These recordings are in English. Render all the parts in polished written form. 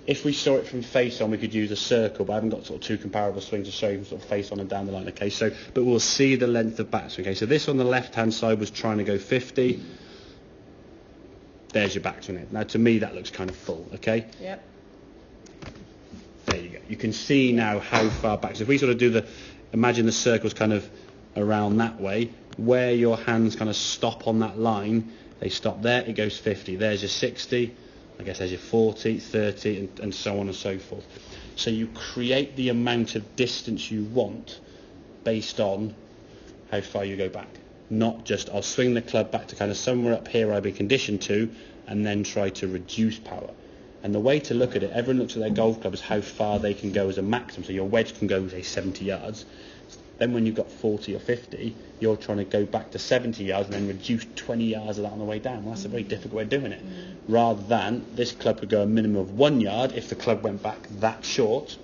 If we saw it from face on, we could use a circle, but I haven't got sort of two comparable swings to show you from sort of face on and down the line. Okay, so but we'll see the length of backswing. Okay, so this on the left-hand side was trying to go 50. There's your backswing. Now, to me, that looks kind of full. Okay. Yep. There you go. You can see now how far back. So if we sort of do imagine the circle's kind of around that way, where your hands kind of stop on that line, they stop there. It goes 50. There's your 60. I guess there's your 40, 30, and so on and so forth. So you create the amount of distance you want based on how far you go back. Not just, I'll swing the club back to kind of somewhere up here I've been conditioned to, and then try to reduce power. And the way to look at it, everyone looks at their golf club as how far they can go as a maximum. So your wedge can go, say, 70 yards. Then when you've got 40 or 50, you're trying to go back to 70 yards and then reduce 20 yards of that on the way down. Well, that's a very difficult way of doing it. Rather than, this club could go a minimum of 1 yard if the club went back that short.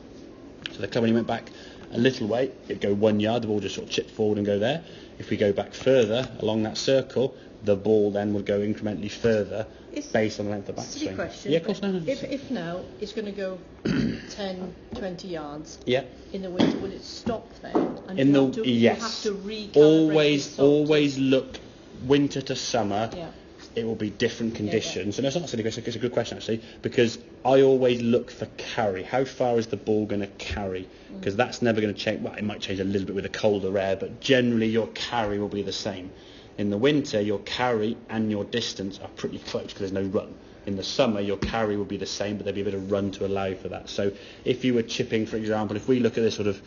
So the club, when he went back a little way, it'd go 1 yard, the ball just sort of chip forward and go there. If we go back further along that circle, the ball then would go incrementally further based on the length of the backswing. Question, yeah, of course, no. If now it's going to go 10, 20 yards yeah. in the winter, will it stop then? And In the you yes, have to recalibrate always look winter to summer. Yeah. It will be different conditions. And it's not a silly question, it's a good question actually, because I always look for carry. How far is the ball going to carry? Because that's never going to change. Well, it might change a little bit with the colder air, but generally your carry will be the same. In the winter, your carry and your distance are pretty close because there's no run. In the summer, your carry will be the same, but there'll be a bit of run to allow for that. So if you were chipping, for example, if we look at this sort of,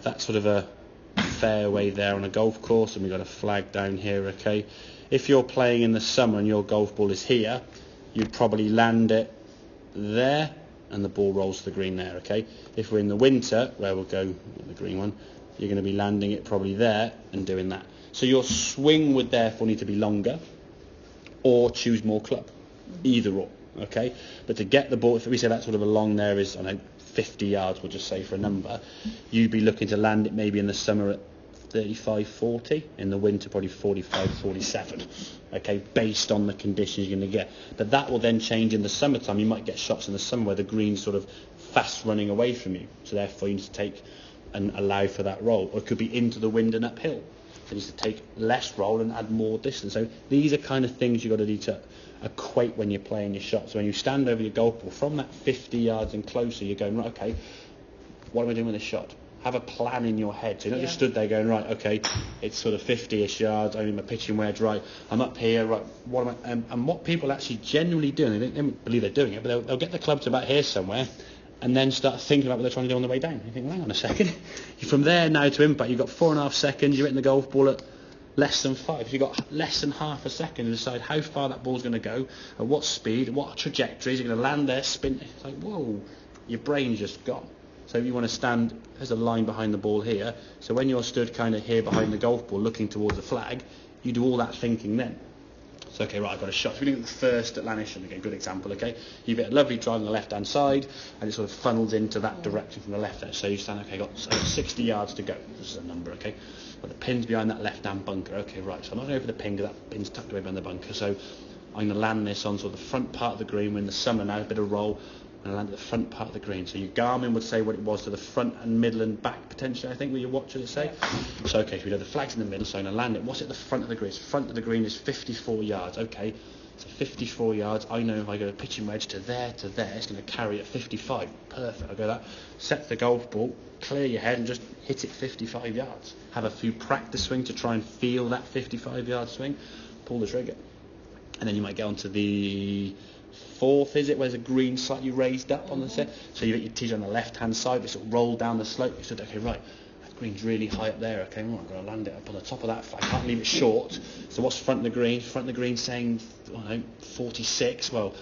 that's sort of a fairway there on a golf course, and we've got a flag down here, okay? If you're playing in the summer and your golf ball is here, you'd probably land it there, and the ball rolls to the green there, okay? If we're in the winter, where we'll go, the green one, you're going to be landing it probably there and doing that. So your swing would therefore need to be longer, or choose more club, either or, okay? But to get the ball, if we say that sort of along there is, I don't know, 50 yards, we'll just say for a number, you'd be looking to land it maybe in the summer at 35, 40, in the winter probably 45, 47, okay, based on the conditions you're going to get. But that will then change in the summertime. You might get shots in the summer where the green's sort of fast running away from you, so therefore you need to take and allow for that roll. Or it could be into the wind and uphill, so you need to take less roll and add more distance. So these are kind of things you've got to need to equate when you're playing your shots. So when you stand over your golf ball, from that 50 yards and closer, you're going, right, okay, what am I doing with this shot? Have a plan in your head. So you're not just stood there going, right, okay, it's sort of 50-ish yards, only my pitching wedge, right, I'm up here, right, what am I... and what people actually genuinely do, and they don't believe they're doing it, but they'll get the club to about here somewhere, and then start thinking about what they're trying to do on the way down. You think, well, hang on a second. From there now to impact, you've got 4.5 seconds, you're hitting the golf ball at less than 5. You've got less than half a second to decide how far that ball's going to go, at what speed, what trajectory, is it going to land there, spin. It's like, whoa, your brain's just gone. So if you want to stand, there's a line behind the ball here, so when you're stood kind of here behind the golf ball looking towards the flag, you do all that thinking then. So, okay, right, I've got a shot. So we look at the first at Lanisham, again, good example, okay? You've got a lovely drive on the left-hand side, and it sort of funnels into that direction from the left there. So you stand, okay, got 60 yards to go. This is a number, okay? But the pin's behind that left-hand bunker. Okay, right, so I'm not going for the pin because that pin's tucked away behind the bunker. So I'm going to land this on sort of the front part of the green. We're in the summer now, a bit of roll. And land at the front part of the green. So your Garmin would say what it was to the front and middle and back potentially, I think, with your watch, would it say? So, okay, so we know the flag's in the middle, so I'm going to land it. What's at the front of the green? So front of the green is 54 yards. Okay, so 54 yards. I know if I go pitching wedge to there, it's going to carry at 55. Perfect. I'll go that. Set the golf ball, clear your head and just hit it 55 yards. Have a few practice swing to try and feel that 55-yard swing. Pull the trigger. And then you might get onto the fourth, is it, where the green slightly raised up on the set. So you get your tees on the left-hand side, but sort of roll down the slope. You said, okay, right, that green's really high up there. Okay, well, I'm going to land it up on the top of that. I can't leave it short. So what's front of the green? Front of the green saying, I don't know, 46. Well,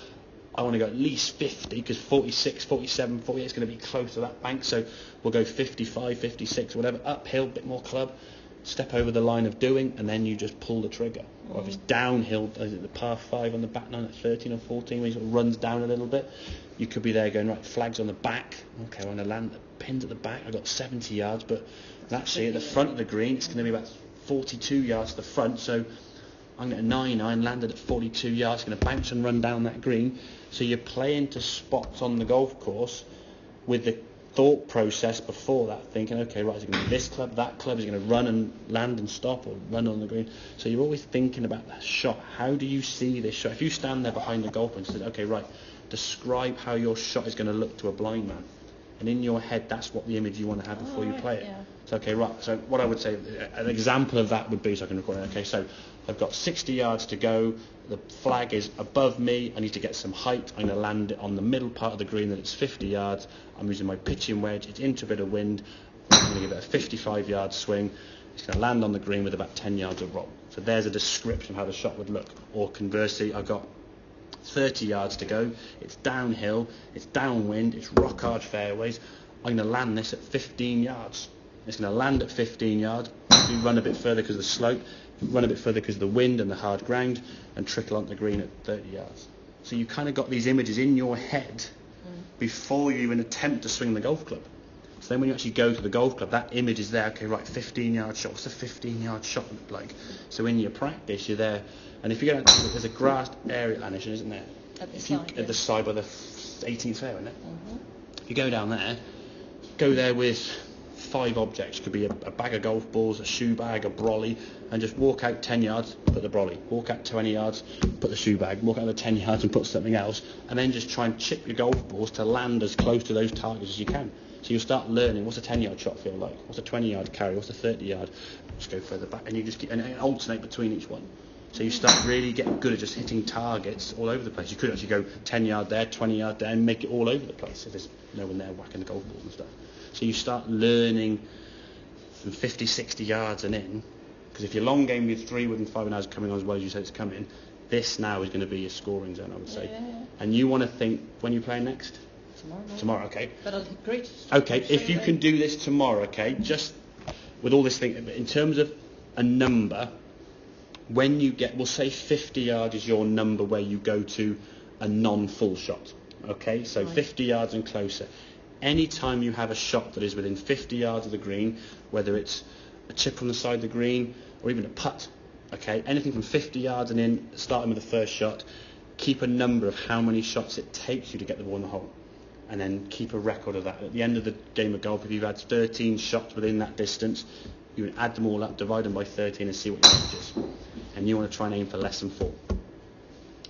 I want to go at least 50 because 46, 47, 48 is going to be close to that bank. So we'll go 55, 56, whatever. Uphill, bit more club. Step over the line of doing, and then you just pull the trigger. Or if it's downhill, is it the par 5 on the back nine at 13 or 14, when it sort of runs down a little bit, you could be there going, right, flag's on the back. Okay, I'm going to land the pins at the back. I've got 70 yards, but actually at the front of the green, it's going to be about 42 yards to the front. So I'm going to 9-iron, landed at 42 yards, going to bounce and run down that green. So you're playing to spots on the golf course with the thought process before that, thinking, okay, right, is it going to be this club, that club, is it going to run and land and stop, or run on the green? So you're always thinking about that shot. How do you see this shot? If you stand there behind the golf and say, okay, right, describe how your shot is going to look to a blind man. And in your head, that's what the image you want to have before you play it. Yeah. So, okay, right. So what I would say, an example of that would be, so I can record it. Okay, so I've got 60 yards to go. The flag is above me. I need to get some height. I'm going to land it on the middle part of the green that it's 50 yards. I'm using my pitching wedge. It's into a bit of wind. I'm going to give it a 55-yard swing. It's going to land on the green with about 10 yards of roll. So there's a description of how the shot would look. Or conversely, I've got 30 yards to go, it's downhill, it's downwind, it's rock hard fairways. I'm going to land this at 15 yards. It's going to land at 15 yards, we run a bit further because of the slope, run a bit further because of the wind and the hard ground, and trickle onto the green at 30 yards. So you kind of got these images in your head before you even attempt to swing the golf club. So then when you actually go to the golf club, that image is there. Okay, right, 15-yard shot. What's a 15-yard shot look like? So in your practice, you're there. And if you go, there's a grassed area, Anish, isn't there? At the side. At the side by the 18th fairway, isn't it? If you go down there, go there with 5 objects. Could be a bag of golf balls, a shoe bag, a brolly, and just walk out 10 yards, put the brolly. Walk out 20 yards, put the shoe bag. Walk out the 10 yards and put something else. And then just try and chip your golf balls to land as close to those targets as you can. So you'll start learning what's a 10-yard shot feel like, what's a 20-yard carry, what's a 30-yard. Just go further back, and you just keep, and alternate between each one. So you start really getting good at just hitting targets all over the place. You could actually go 10 yard there, 20 yard there, and make it all over the place if there's no one there whacking the golf balls and stuff. So you start learning from 50, 60 yards and in, because if your long game with 3 wood and 5 and hours coming on as well as you said it's coming, this now is going to be your scoring zone, I would say. Yeah. And you want to think, when you play next? Tomorrow, okay. But great. Okay, if you can do this tomorrow, okay, just with all this thing, in terms of a number, when you get, we'll say 50 yards is your number where you go to a non-full shot, okay? So right. 50 yards and closer. Anytime you have a shot that is within 50 yards of the green, whether it's a chip from the side of the green or even a putt, okay? Anything from 50 yards and in, starting with the first shot, keep a number of how many shots it takes you to get the ball in the hole. And then keep a record of that. At the end of the game of golf, if you've had 13 shots within that distance, you would add them all up, divide them by 13 and see what your average is. And you want to try and aim for less than 4.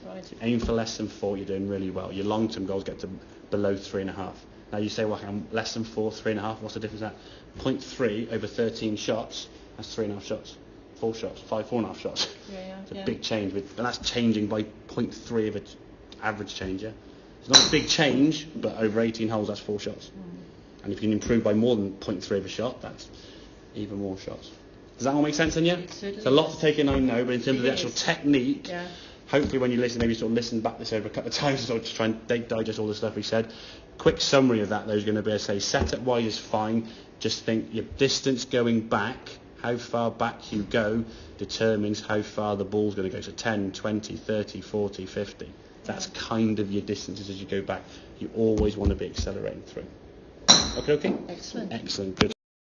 Right. So aim for less than 4, you're doing really well. Your long-term goals get to below 3.5. Now you say, well, I'm less than 4, 3.5, what's the difference at? 0.3 over 13 shots, that's 3.5 shots. 4 shots, 4.5 shots. Yeah, It's a big change, and that's changing by 0.3 of its average change, yeah? It's not a big change, but over 18 holes, that's 4 shots. And if you can improve by more than 0.3 of a shot, that's even more shots. Does that all make sense then, yeah? It's a lot to take in, I know, but in terms of the actual technique, hopefully when you listen, maybe sort of listen back this over a couple of times, sort of just try and digest all the stuff we said. Quick summary of that, though, is going to be, I say, set up wide is fine. Just think your distance going back, how far back you go, determines how far the ball's going to go. So 10, 20, 30, 40, 50. That's kind of your distances as you go back. You always want to be accelerating through. Okay? Excellent. Excellent. Good.